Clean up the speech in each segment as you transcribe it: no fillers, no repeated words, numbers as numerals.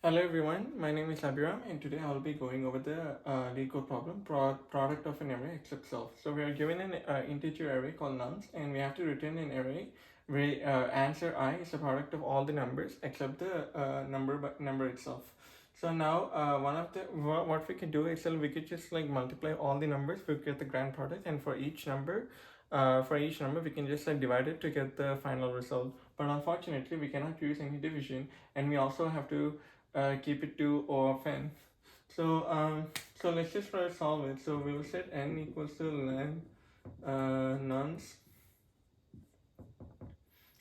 Hello everyone, my name is Abhiram and today I'll be going over the LeetCode problem, product of an array except self. So we are given an integer array called nums and we have to return an array where answer I is a product of all the numbers except the number itself. So now what we can do is we could just like multiply all the numbers, we get the grand product, and for each number we can just like divide it to get the final result. But unfortunately we cannot use any division, and we also have to keep it to O of n. So let's just try to solve it. So we will set n equals to len nums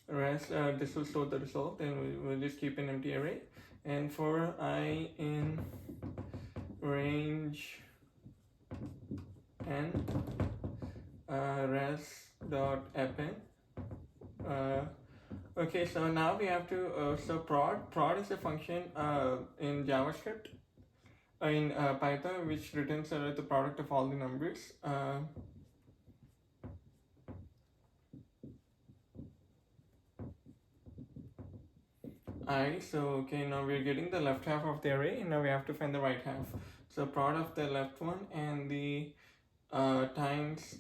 rest. This will store the result, and we will just keep an empty array. And for I in range n res dot append. Okay, so now we have to so prod is a function in JavaScript, in Python, which returns the product of all the numbers. So okay, now we're getting the left half of the array, and now we have to find the right half. So prod of the left one and the times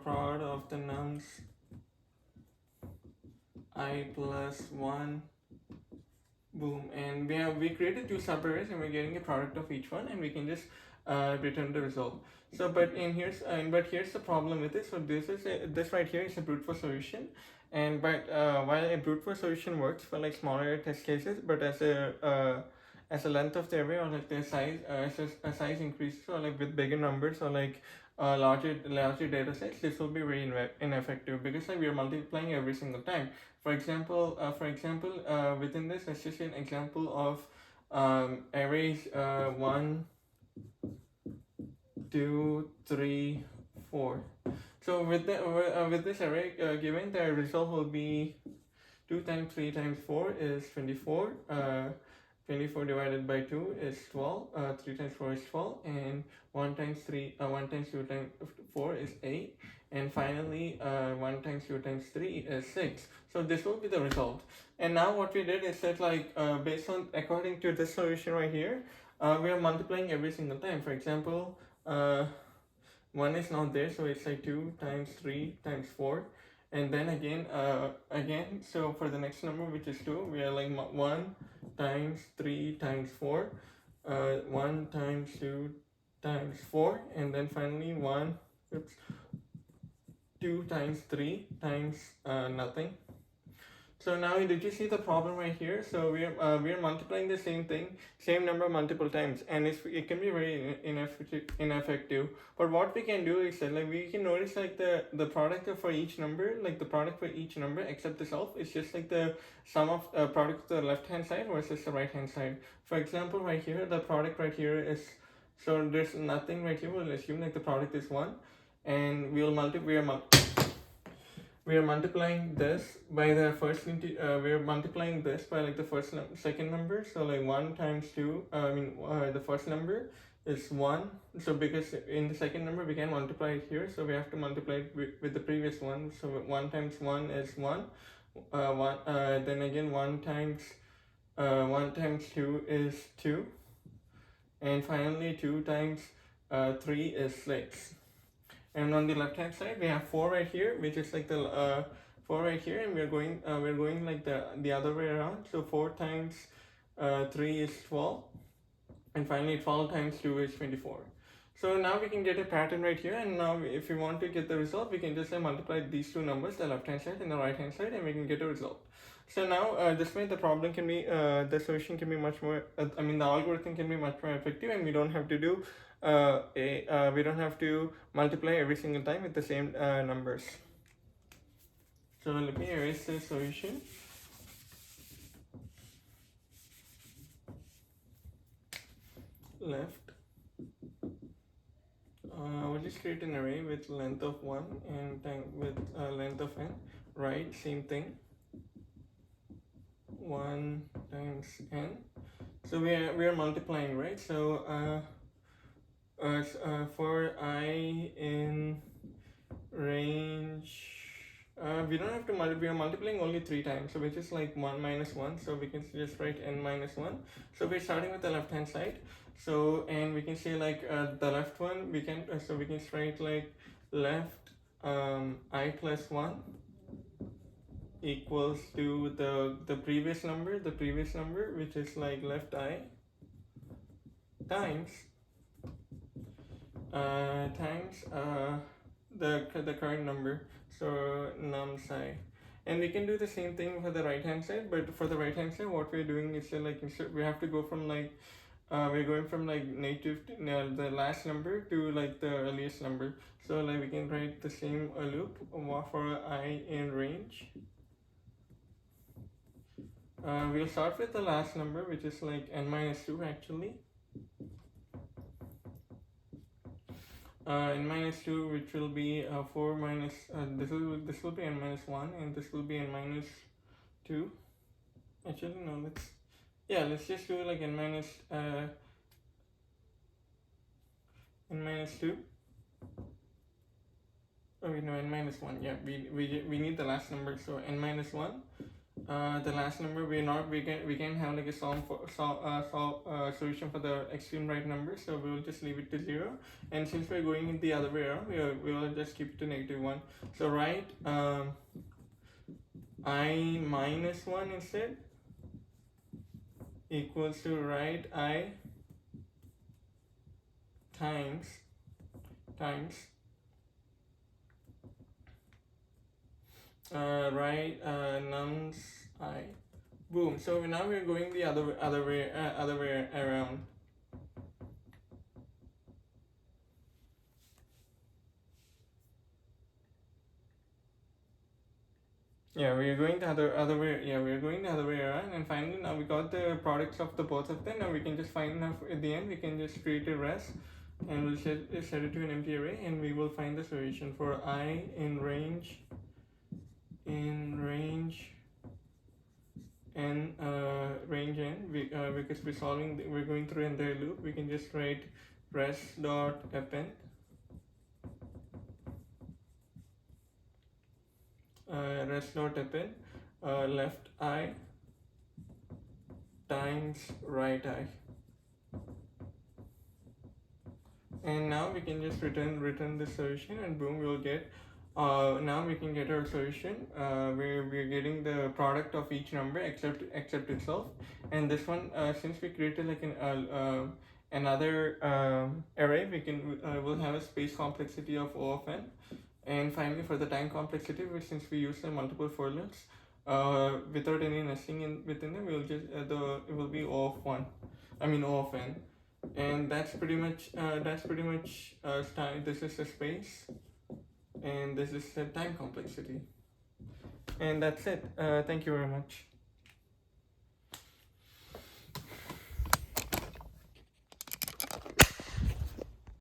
prod of the nums I plus 1, boom, and we created two subarrays and we're getting a product of each one, and we can just return the result. So but here's the problem with this. So this right here is a brute force solution, and while a brute force solution works for like smaller test cases, but as a length of the array, or like the size as a size increases, or like with bigger numbers, or like larger data sets, this will be very ineffective, because like we are multiplying every single time. For example, within this, let's just say an example of arrays 1, 2, 3, 4. So with this array given, the result will be 2 times 3 times 4 is 24. 24 divided by 2 is 12. 3 times 4 is 12, and 1 times 2 times 4 is 8, and finally 1 times 2 times 3 is 6. So this will be the result. And now what we did is that, like, based on according to this solution right here, we are multiplying every single time. For example, 1 is not there, so it's like 2 times 3 times 4, and then again, so for the next number, which is 2, we are like 1 times 3 times 4, 1 times 2 times 4, and then finally 2 times 3 times nothing. So now, did you see the problem right here? So we are multiplying the same number multiple times, and it can be very ineffective. But what we can do is that, like, we can notice like the product for each number, like the product for each number except the self, is just like the sum of product of the left hand side versus the right hand side. For example, right here, the product right here is, so there's nothing right here. We'll assume like the product is 1, and we are multiplying this by the we are multiplying this by like the second number. So like 1 times 2, the first number is 1. So because in the second number we can multiply it here, so we have to multiply it with the previous one. So 1 times 1 is 1. Then again 1 times 2 is 2, and finally 2 times 3 is 6. And on the left hand side we have 4 right here, which is like the 4 right here, and we're going like the other way around. So 4 times 3 is 12, and finally 12 times 2 is 24. So now we can get a pattern right here, and now if we want to get the result, we can just multiply these two numbers, the left hand side and the right hand side, and we can get a result. So now this way the problem can be the solution can be much more the algorithm can be much more effective, and we don't have to do we don't have to multiply every single time with the same numbers. So let me erase the solution. Left. I will just create an array with length of 1 and with length of n. Right, same thing. 1 times n. So we are multiplying, right? So for I in range we don't have to we are multiplying only 3 times, so which is like 1 minus 1, so we can just write n minus 1. So we're starting with the left hand side, so and we can say like the left one we can so we can write like left I plus 1 equals to the previous number which is like left I times the current number, so num psi. And we can do the same thing for the right hand side, but for the right hand side what we're doing is like we have to go from like we're going from like negative to, the last number to like the earliest number, so like we can write the same loop for I in range. We'll start with the last number, which is like n minus 2 actually. N minus 2, which will be 4 minus this will be n minus 1, and this will be n minus 2. Actually no, let's just do like n minus 2. Oh wait, no, n minus 1. Yeah, we need the last number, so n minus 1. The last number we can have like a solution for the extreme right number, so we will just leave it to 0, and since we're going in the other way around, we will just keep it to negative 1. So write I minus 1 instead equals to write I times right nums I. Boom. So now we're going the other way around. Yeah, we're going the other way. Yeah, we're going the other way around, and finally now we got the products of the both of them. Now we can just find enough at the end. We can just create a res, and we'll set it to an empty array, and we will find the solution for I in range and range n. Because we're going through an entire loop, we can just write res dot append left I times right I, and now we can just return the solution, and boom, we'll get now we can get our solution where we're getting the product of each number except itself. And this one, since we created like an another array, we can we'll have a space complexity of O of n. And finally, for the time complexity, since we use the multiple for loops without any nesting within them, we'll just it will be O of 1, I mean O of n. And that's pretty much this is the space, and this is the time complexity, and that's it. Thank you very much.